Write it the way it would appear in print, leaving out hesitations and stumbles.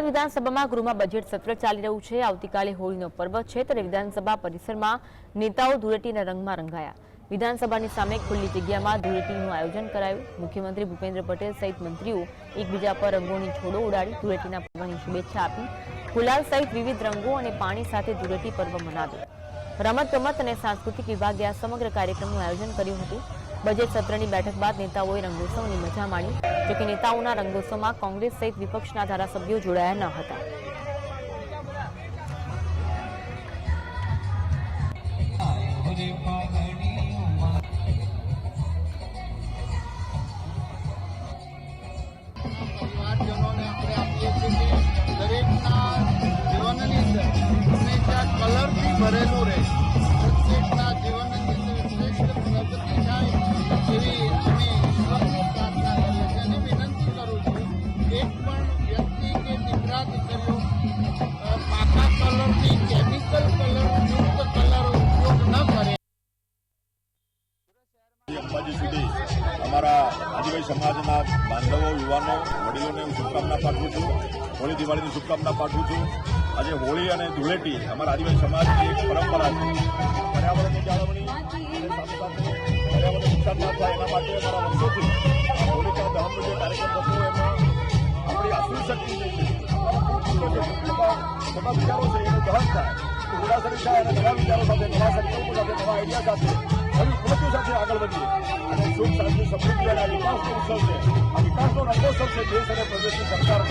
વિધાનસભામાં ગૃહમાં બજેટ સત્ર ચાલી રહ્યું છે। આવતીકાલે હોળીનો પર્વ છે, ત્યારે વિધાનસભા પરિસરમાં નેતાઓ ધૂળેટીના રંગમાં રંગાયા। વિધાનસભાની સામે ખુલ્લી જગ્યામાં ધૂળેટીનું આયોજન કરાયું। મુખ્યમંત્રી ભૂપેન્દ્ર પટેલ સહિત મંત્રીઓ એકબીજા પર રંગોની છોડો ઉડાડી ધૂળેટીના પર્વની શુભેચ્છા આપી। ગુલાલ સહિત વિવિધ રંગો અને પાણી સાથે ધૂળેટી પર્વ મનાવ્યો। રમતગમત અને સાંસ્કૃતિક વિભાગે આ સમગ્ર કાર્યક્રમનું આયોજન કર્યું હતું। બજેટ સત્રની બેઠક બાદ નેતાઓએ રંગોત્સવની મજા માણી। જોકે નેતાઓના રંગોત્સવમાં કોંગ્રેસ સહિત વિપક્ષના ધારાસભ્યો જોડાયા ન હતા। ભરેલું રહે, પ્રત્યેકના જીવનની શ્રેષ્ઠ પ્રગતિ થાય એવી અમે ઈશ્વરને પ્રાર્થના કરીએ છીએ અને વિનંતી કરું છું, એક પણ વ્યક્તિ કે દીકરા દીકરીઓ પાકા કલરથી કેમિકલ કલર યુક્ત કલર ઉપયોગ ન કરે। અંબાજી સુધી અમારા આદિવાસી સમાજના બાંધવો, યુવાનો, વડીલોને હું શુભકામના પાઠવું છું। હોળી દિવાળીની શુભકામના પાઠવું છું। આજે હોળી અને ધૂળેટી અમારા આદિવાસી સમાજની એક પરંપરા છે। પર્યાવરણની જાળવણી અને સાથે સાથે પર્યાવરણ નુકસાન ના થાય એના માટે અમારા વર્ષોથી હોલિકા દહનનો જે કાર્યક્રમ થતો એમાં આપણી આસુર શક્તિ જે છે મોટા વિચારો છે એને દહન થાય તો ઉદાસરી થાય અને નવા વિચારો સાથે, નવા સંકલ્પો સાથે, નવા આઈડિયા સાથે, નવી ઉપલબ્ધિઓ સાથે આગળ વધીએ અને સુખ શાંતિ સમૃદ્ધિ અને વિકાસનો ઉત્સવ છે। આ વિકાસનો રંગોત્સવ છે દેશ અને પ્રદેશની સરકાર।